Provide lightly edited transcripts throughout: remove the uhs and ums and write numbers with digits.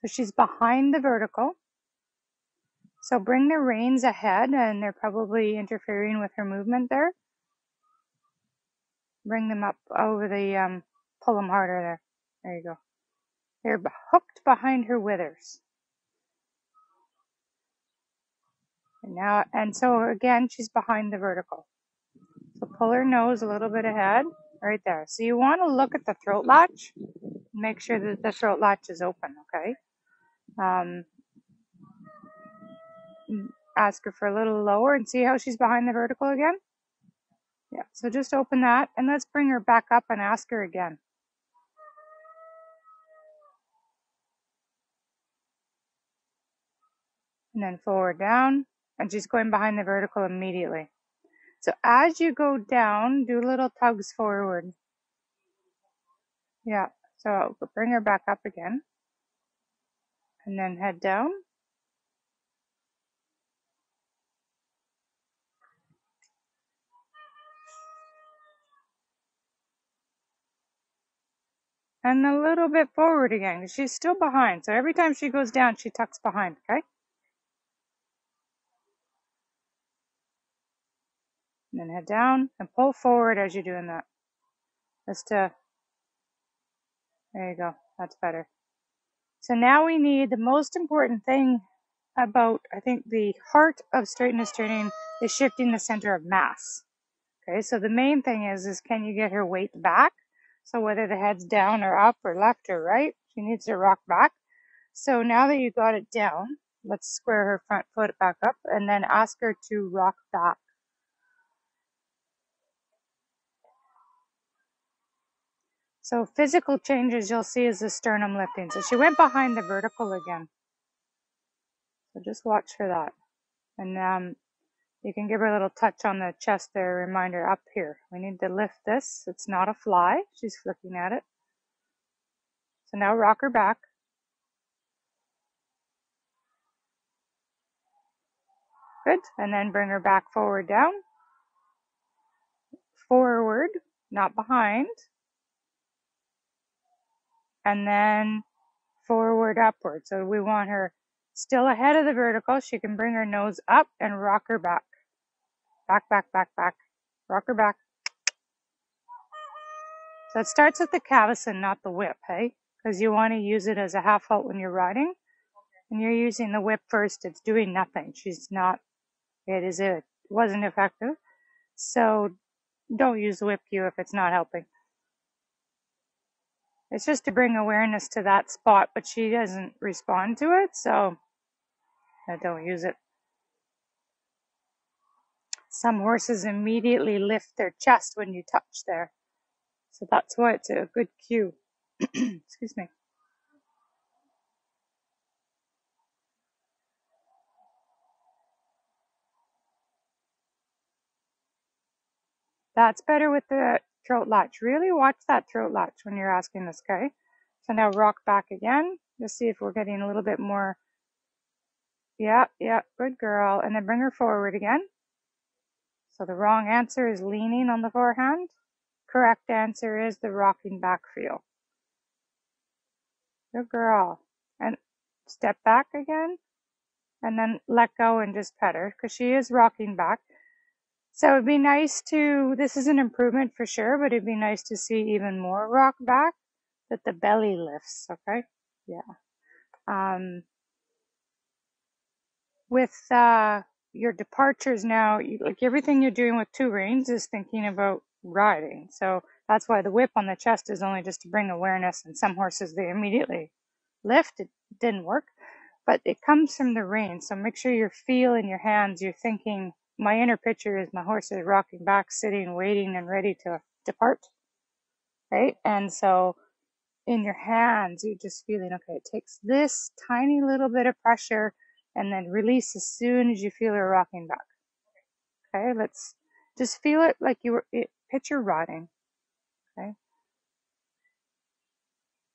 So she's behind the vertical. So bring the reins ahead, and they're probably interfering with her movement there. Bring them up over the, pull them harder there. There you go. They're hooked behind her withers. And so again, she's behind the vertical. So pull her nose a little bit ahead, right there. So you want to look at the throat latch. Make sure that the throat latch is open, okay? Ask her for a little lower and see how she's behind the vertical again. Yeah, so just open that and let's bring her back up and ask her again. And then forward down, and she's going behind the vertical immediately. So as you go down, do little tugs forward. Yeah, so bring her back up again. And then head down. And a little bit forward again. She's still behind. So every time she goes down, she tucks behind, okay? And then head down and pull forward as you're doing that. There you go. That's better. So now we need the most important thing about, I think, the heart of straightness training is shifting the center of mass. Okay, so the main thing is can you get her weight back? So whether the head's down or up or left or right, she needs to rock back. So now that you got it down, let's square her front foot back up and then ask her to rock back. So physical changes you'll see is the sternum lifting. So she went behind the vertical again. So just watch for that. And you can give her a little touch on the chest there, reminder up here. We need to lift this. It's not a fly. She's flicking at it. So now rock her back. Good. And then bring her back forward down. Forward, not behind. And then forward upward. So we want her still ahead of the vertical. She can bring her nose up and rock her back. Back, back, back, back. Rock her back. So it starts with the cavesson, not the whip, hey? Because you want to use it as a half halt when you're riding. When you're using the whip first, it's doing nothing. It wasn't effective. So don't use the whip cue if it's not helping. It's just to bring awareness to that spot, but she doesn't respond to it, so I don't use it. Some horses immediately lift their chest when you touch there. So that's why it's a good cue. Excuse me. That's better with the throat latch. Really watch that throat latch when you're asking this, okay? So now rock back again. Just see if we're getting a little bit more. Yeah, good girl. And then bring her forward again. So the wrong answer is leaning on the forehand. Correct answer is the rocking back feel. Good girl. And step back again. And then let go and just pet her because she is rocking back. So it'd be nice this is an improvement for sure, but it'd be nice to see even more rock back, that the belly lifts, okay? Yeah. With your departures now, like everything you're doing with two reins is thinking about riding. So that's why the whip on the chest is only just to bring awareness, and some horses, they immediately lift. It didn't work, but it comes from the rein. So make sure you're feeling your hands, you're thinking, my inner picture is my horse is rocking back, sitting, waiting, and ready to depart, right? And so in your hands, you're just feeling, okay, it takes this tiny little bit of pressure and then release as soon as you feel her rocking back. Okay, let's just feel it like picture riding. Okay.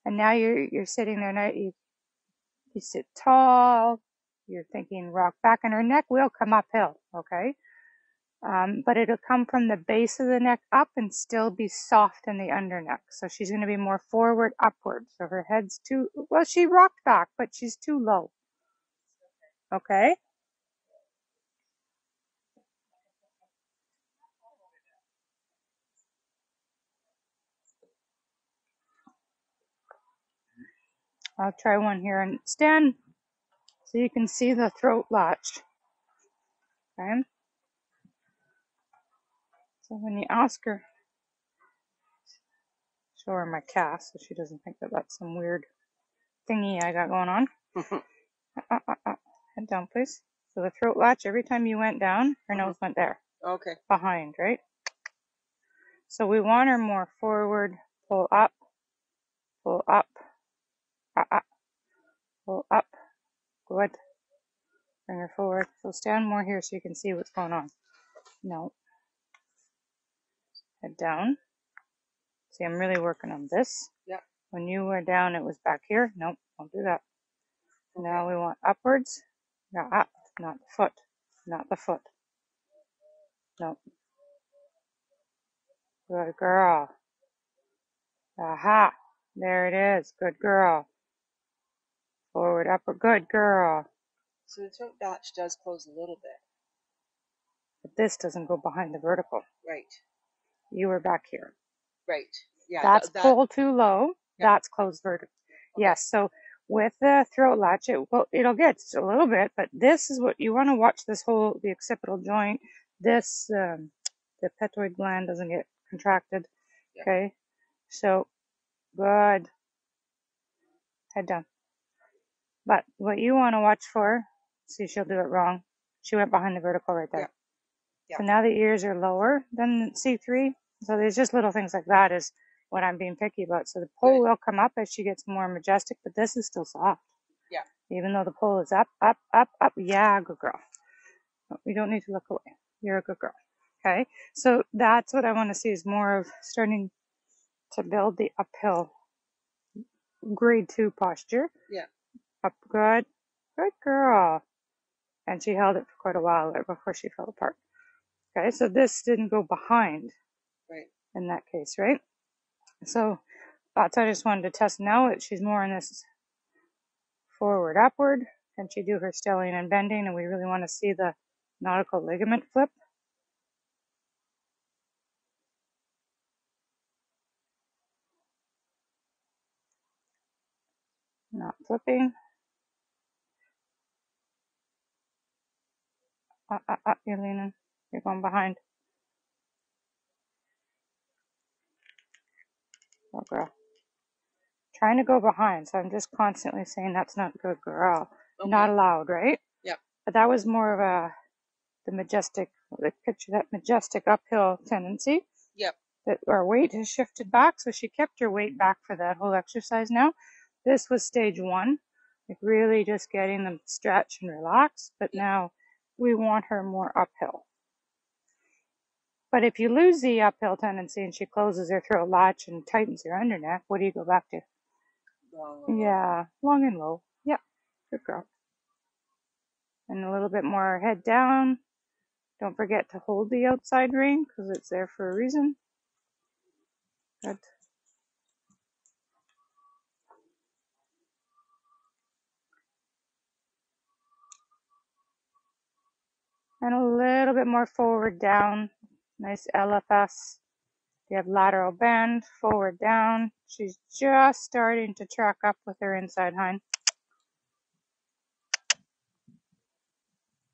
And now you're sitting there, now you sit tall, you're thinking rock back, and her neck will come uphill, okay? But it'll come from the base of the neck up and still be soft in the under neck. So she's going to be more forward, upward. So her head's too, well, she rocked back, but she's too low. Okay? I'll try one here and stand so you can see the throat latch. Okay? So when you ask her, show her my cast so she doesn't think that that's some weird thingy I got going on. Head down, please. So the throat latch, every time you went down, her nose went there. Okay. Behind, right? So we want her more forward, pull up, pull up, pull up. Good. Bring her forward. So stand more here so you can see what's going on. No. Head down. See, I'm really working on this. Yeah. When you were down, it was back here. Nope, don't do that. Okay. Now we want upwards. Now up, not the foot. Not the foot. Nope. Good girl. Aha. There it is. Good girl. Forward, upward. Good girl. So the throat notch does close a little bit. But this doesn't go behind the vertical. Right. You were back here. Right. Yeah. That's pulled too low. Yeah. That's closed vertical. Okay. Yes. So with the throat latch, it'll get a little bit, but this is what you want to watch. This whole, the occipital joint, this, the petoid gland doesn't get contracted. Yeah. Okay. So good. Head down. But what you want to watch for, see, she'll do it wrong. She went behind the vertical right there. Yeah. Yeah. So now the ears are lower than C3. So there's just little things like that is what I'm being picky about. So the pole will come up as she gets more majestic, but this is still soft. Yeah. Even though the pole is up, up, up, up. Yeah, good girl. No, we don't need to look away. You're a good girl. Okay. So that's what I want to see is more of starting to build the uphill grade 2 posture. Yeah. Up, good. Good girl. And she held it for quite a while there before she fell apart. Okay. So this didn't go behind. Right. In that case, right? So that's I just wanted to test. Now that she's more in this forward, upward, can she do her stellium and bending? And we really want to see the nautical ligament flip. Not flipping. You're leaning. You're going behind. Oh, girl. Trying to go behind, so I'm just constantly saying that's not good, girl. Okay. Not allowed, right? Yep. But that was more of the majestic, like picture that majestic uphill tendency. Yep. That our weight has shifted back, so she kept her weight back for that whole exercise now. This was stage 1, like really just getting them stretch and relax, but now we want her more uphill. But if you lose the uphill tendency and she closes her throat latch and tightens her under neck, what do you go back to? Long. Yeah, long and low. Yeah, good girl. And a little bit more head down. Don't forget to hold the outside ring because it's there for a reason. Good. And a little bit more forward down. Nice LFS. You have lateral bend, forward down. She's just starting to track up with her inside hind.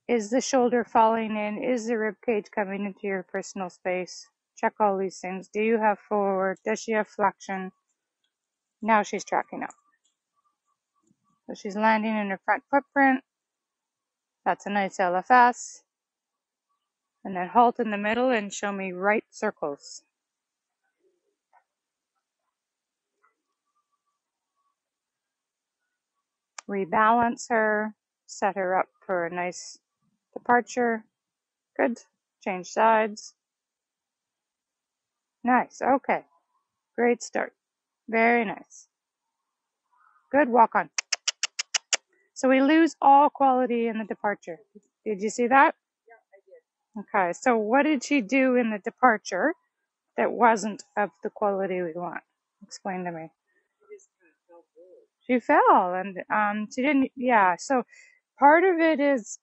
Is the shoulder falling in? Is the rib cage coming into your personal space? Check all these things. Do you have forward? Does she have flexion? Now she's tracking up. So she's landing in her front footprint. That's a nice LFS. And then halt in the middle and show me right circles. Rebalance her. Set her up for a nice departure. Good. Change sides. Nice. Okay. Great start. Very nice. Good. Walk on. So we lose all quality in the departure. Did you see that? Yeah, I did. Okay, so what did she do in the departure that wasn't of the quality we want? Explain to me. She fell and she didn't, yeah. So part of it is,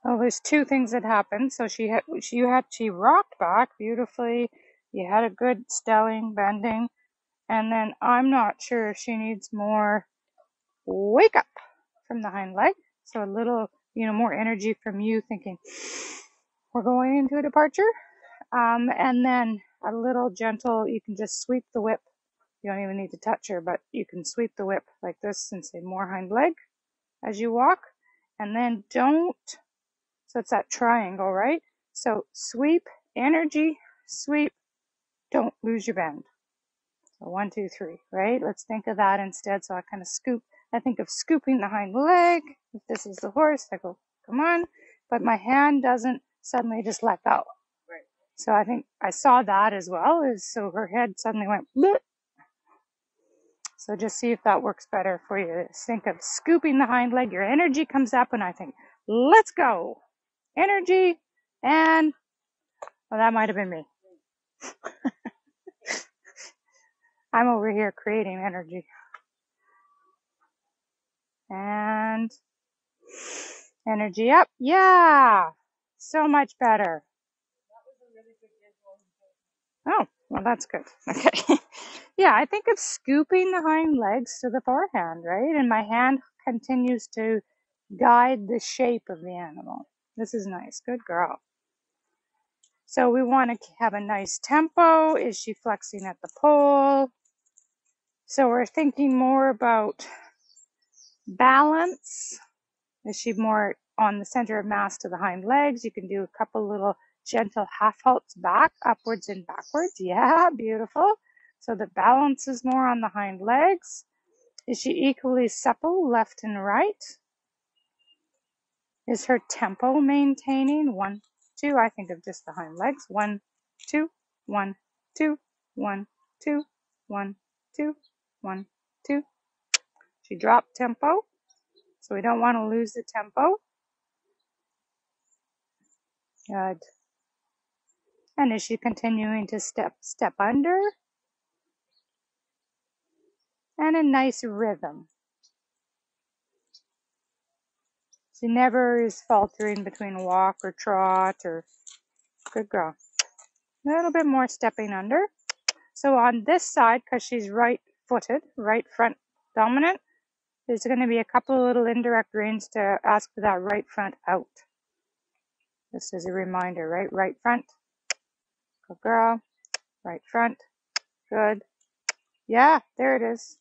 well, there's two things that happened. So she rocked back beautifully. You had a good stelling, bending, and then I'm not sure if she needs more wake up from the hind leg. So a little, more energy from you thinking, we're going into a departure. And then a little gentle, you can just sweep the whip. You don't even need to touch her, but you can sweep the whip like this and say more hind leg as you walk. And then don't, so it's that triangle, right? So sweep, energy, sweep, don't lose your bend. So 1, 2, 3, right? Let's think of that instead. So I kind of scoop. I think of scooping the hind leg. If this is the horse, I go, come on. But my hand doesn't suddenly just let go. Right. So I think I saw that as well. So her head suddenly went, bleh. So just see if that works better for you. Think of scooping the hind leg. Your energy comes up and I think, let's go. Energy. And, well, that might have been me. I'm over here creating energy. And energy up. Yeah. So much better. Oh, well, that's good. Okay. Yeah, I think of scooping the hind legs to the forehand, right? And my hand continues to guide the shape of the animal. This is nice. Good girl. So we want to have a nice tempo. Is she flexing at the pole? So we're thinking more about balance. Is she more on the center of mass to the hind legs? You can do a couple little gentle half halts back, upwards and backwards. Yeah, beautiful. So the balance is more on the hind legs. Is she equally supple left and right? Is her tempo maintaining? 1, 2. I think of just the hind legs. 1, 2, 1, 2, 1, 2, 1, 2, 1, 2. She dropped tempo, so we don't want to lose the tempo. Good. And is she continuing to step under? And a nice rhythm. She never is faltering between walk or trot or good girl. A little bit more stepping under. So on this side, because she's right-footed, right front dominant, there's going to be a couple of little indirect reins to ask for that right front out. This is a reminder, right? Right front. Good girl. Right front. Good. Yeah, there it is.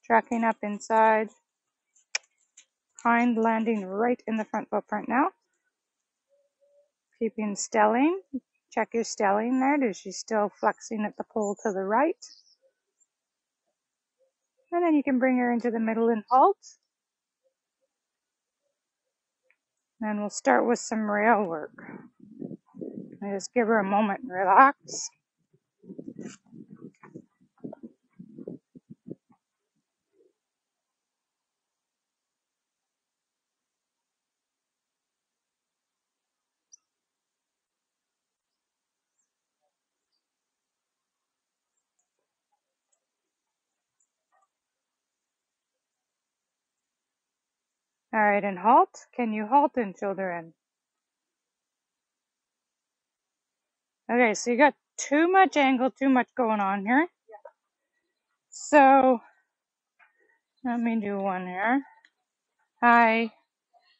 Tracking up inside. Hind landing right in the front footprint now. Keeping stelling. Check your stelling there. Is she still flexing at the pole to the right? And then you can bring her into the middle and halt. And we'll start with some rail work. I just give her a moment and relax. All right, and halt. Can you halt in, children? Okay, so you got too much angle, too much going on here. So let me do one here. Hi,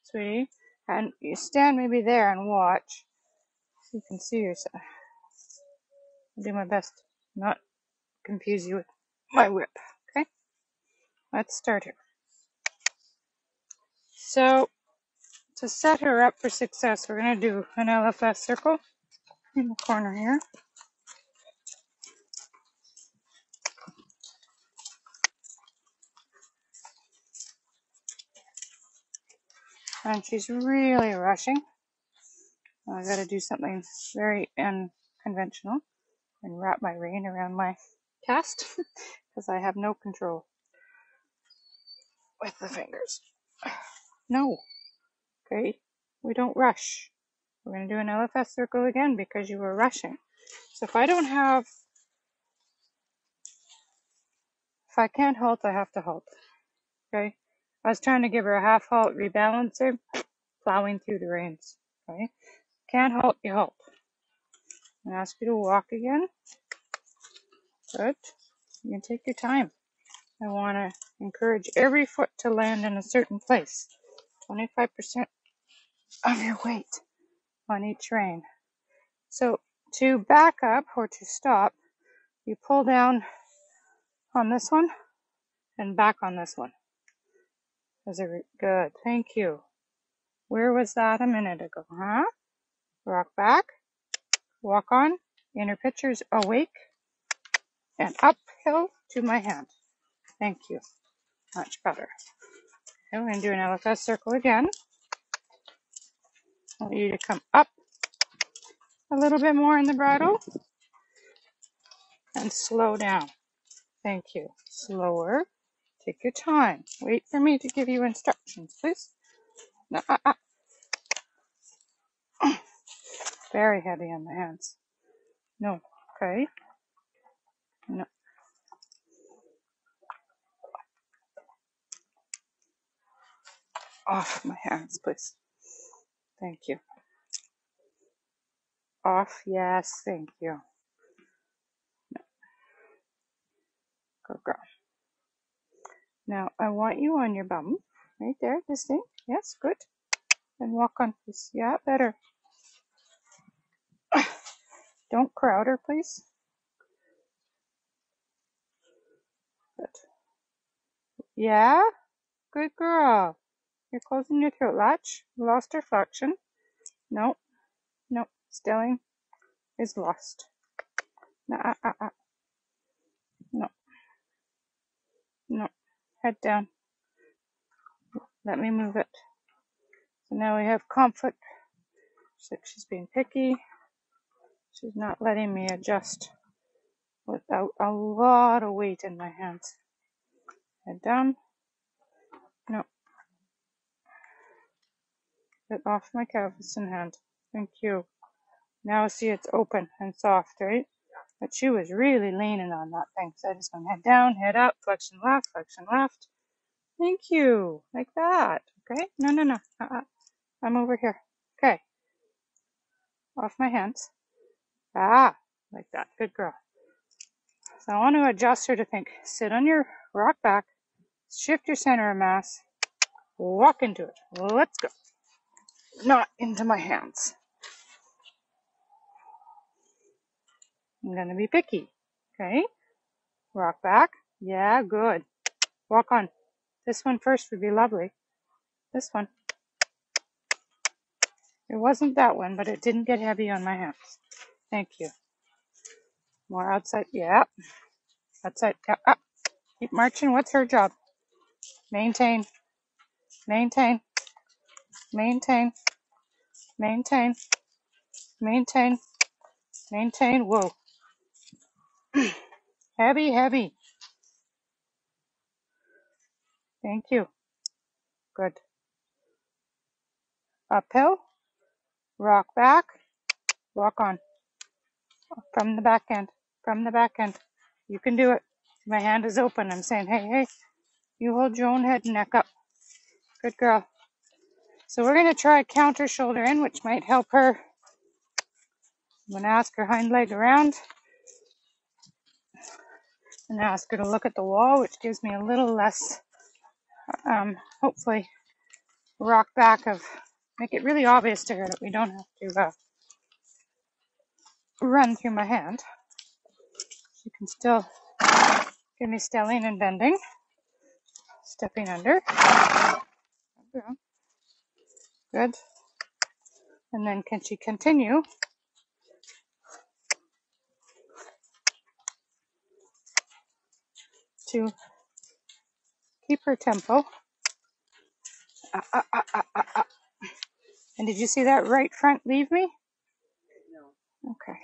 sweetie. And you stand maybe there and watch so you can see yourself. I'll do my best not confuse you with my whip. Okay, let's start here. So to set her up for success, we're going to do an LFS circle in the corner here. And she's really rushing. I got to do something very unconventional and wrap my rein around my cast because I have no control with the fingers. No, okay, we don't rush. We're going to do an LFS circle again because you were rushing. So if I can't halt, I have to halt. Okay? I was trying to give her a half halt rebalancer, plowing through the reins. Okay? Can't halt, you halt. I'm going to ask you to walk again. Good. You can take your time. I want to encourage every foot to land in a certain place. 25% of your weight on each rein. So to back up or to stop, you pull down on this one and back on this one. Good. Thank you. Where was that a minute ago, huh? Rock back, walk on, inner pitcher's awake, and uphill to my hand. Thank you. Much better. Okay, we're going to do an LFS circle again. I want you to come up a little bit more in the bridle and slow down. Thank you. Slower. Take your time. Wait for me to give you instructions, please. No, Very heavy on the hands. No. Okay. No. Off my hands, please. Thank you. Off. Yes. Thank you. No. Go girl. Now, I want you on your bum. Right there. This thing. Yes. Good. And walk on, please. Yeah. Better. Don't crowd her, please. Good. Yeah. Good girl. You're closing your throat latch. Lost her flexion. No. No. Stilling is lost. No. No. No. Head down. Let me move it. So now we have conflict. She's being picky. She's not letting me adjust without a lot of weight in my hands. Head down. No. Get off my Calvison hand. Thank you. Now see it's open and soft, right? But she was really leaning on that thing. So I just went head down, head up, flexion left, flexion left. Thank you. Like that. Okay? No. I'm over here. Okay. Off my hands. Like that. Good girl. So I want to adjust her to think. Sit on your rock back. Shift your center of mass. Walk into it. Let's go. Not into my hands. I'm going to be picky. Okay. Rock back. Yeah, good. Walk on. This one first would be lovely. This one. It wasn't that one, but it didn't get heavy on my hands. Thank you. More outside. Yeah. Outside. Yeah. Keep marching. What's her job? Maintain. Maintain. Maintain. Maintain. Maintain. Maintain. Whoa. Heavy. Thank you. Good. Uphill. Rock back. Walk on. From the back end. From the back end. You can do it. My hand is open. I'm saying, hey, you hold your own head and neck up. Good girl. So we're going to try counter shoulder in, which might help her. I'm going to ask her hind leg around and ask her to look at the wall, which gives me a little less, hopefully, rock back make it really obvious to her that we don't have to run through my hand. She can still give me stelling and bending, stepping under. Good. And then can she continue to keep her tempo? And did you see that right front leave me? No. Okay.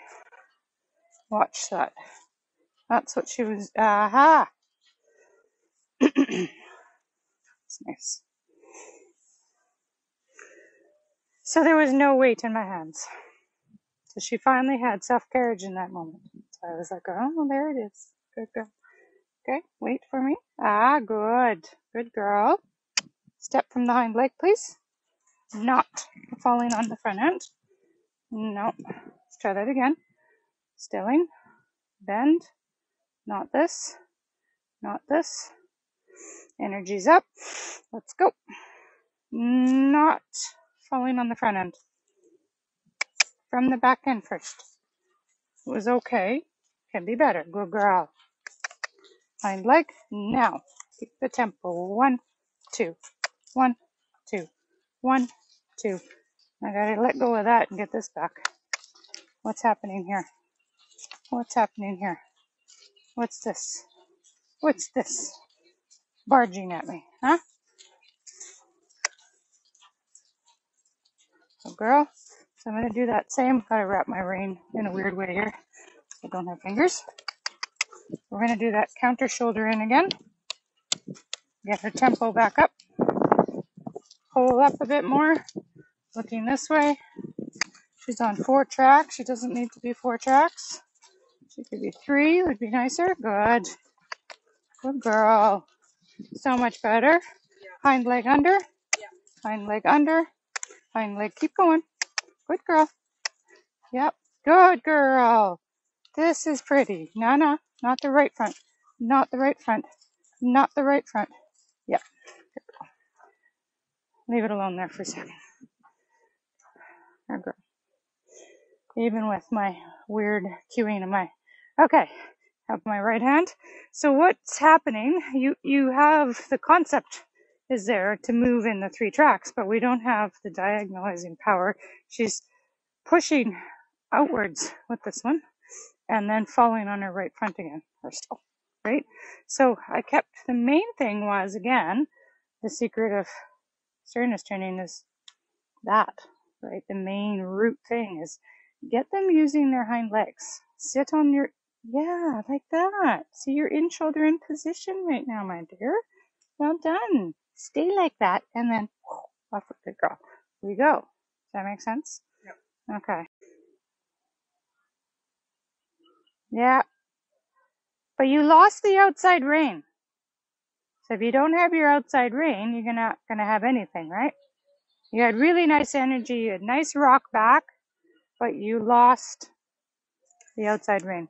Watch that. That's what she was. Aha! It's nice. So there was no weight in my hands. So she finally had self-carriage in that moment. So I was like, oh, there it is. Good girl. Okay, wait for me. Ah, good. Good girl. Step from the hind leg, please. Not falling on the front end. No. Let's try that again. Stilling. Bend. Not this. Not this. Energy's up. Let's go. Not falling on the front end. From the back end first. It was okay. Can be better. Good girl. Hind leg. Now. Keep the tempo. 1, 2. 1, 2. 1, 2. I gotta let go of that and get this back. What's happening here? What's happening here? What's this? What's this? Barging at me, huh? Good girl. So I'm gonna do that same. Gotta wrap my rein in a weird way here. I don't have fingers. We're gonna do that counter shoulder in again. Get her tempo back up. Pull up a bit more. Looking this way. She's on 4 tracks. She doesn't need to be 4 tracks. She could be 3, would be nicer. Good. Good girl. So much better. Hind leg under. Hind leg under. Hind leg. Keep going. Good girl. Yep. Good girl. This is pretty. No, no. Not the right front. Not the right front. Not the right front. Yep. Leave it alone there for a second. Good girl. Even with my weird cueing of my... Okay. Have my right hand. So what's happening, you have the concept is there to move in the 3 tracks, but we don't have the diagonalizing power. She's pushing outwards with this one and then falling on her right front again, or still, right? So I kept, the main thing was, again, the secret of sternus training is that, right? The main root thing is get them using their hind legs. Sit on your, yeah, like that. See, you're in shoulder in position right now, my dear. Well done. Stay like that, and then off with the girl. We go. Does that make sense? Yep. Okay. Yeah. But you lost the outside rein. So if you don't have your outside rein, you're not gonna have anything, right? You had really nice energy, you had nice rock back, but you lost the outside rein.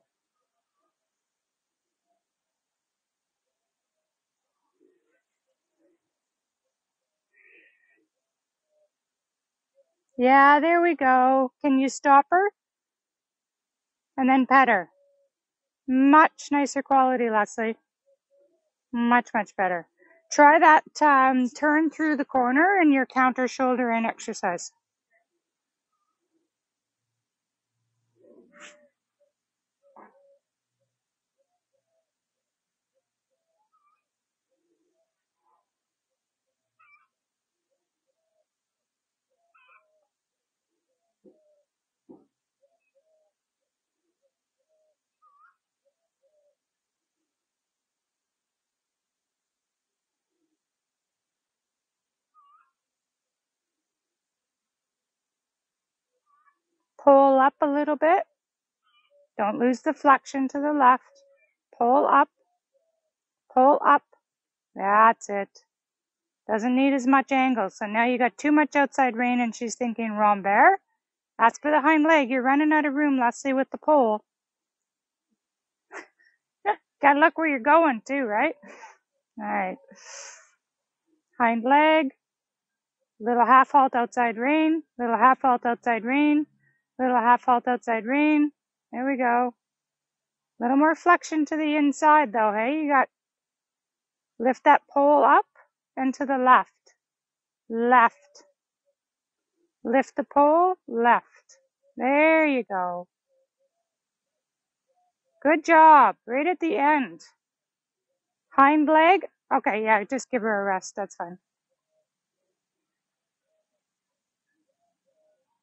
Yeah, there we go. Can you stop her? And then pet her. Much nicer quality, Leslie. Much, much better. Try that turn through the corner in your counter shoulder in exercise. Pull up a little bit. Don't lose the flexion to the left. Pull up. Pull up. That's it. Doesn't need as much angle. So now you got too much outside rein and she's thinking Rambert. That's for the hind leg. You're running out of room, Leslie, with the pole. Gotta look where you're going too, right? All right. Hind leg. Little half halt outside rein. Little half halt outside rein. Little half halt outside rein. There we go. Little more flexion to the inside though, hey? You got, lift that pole up and to the left. Left. Lift the pole, left. There you go. Good job. Right at the end. Hind leg. Okay, yeah, just give her a rest. That's fine.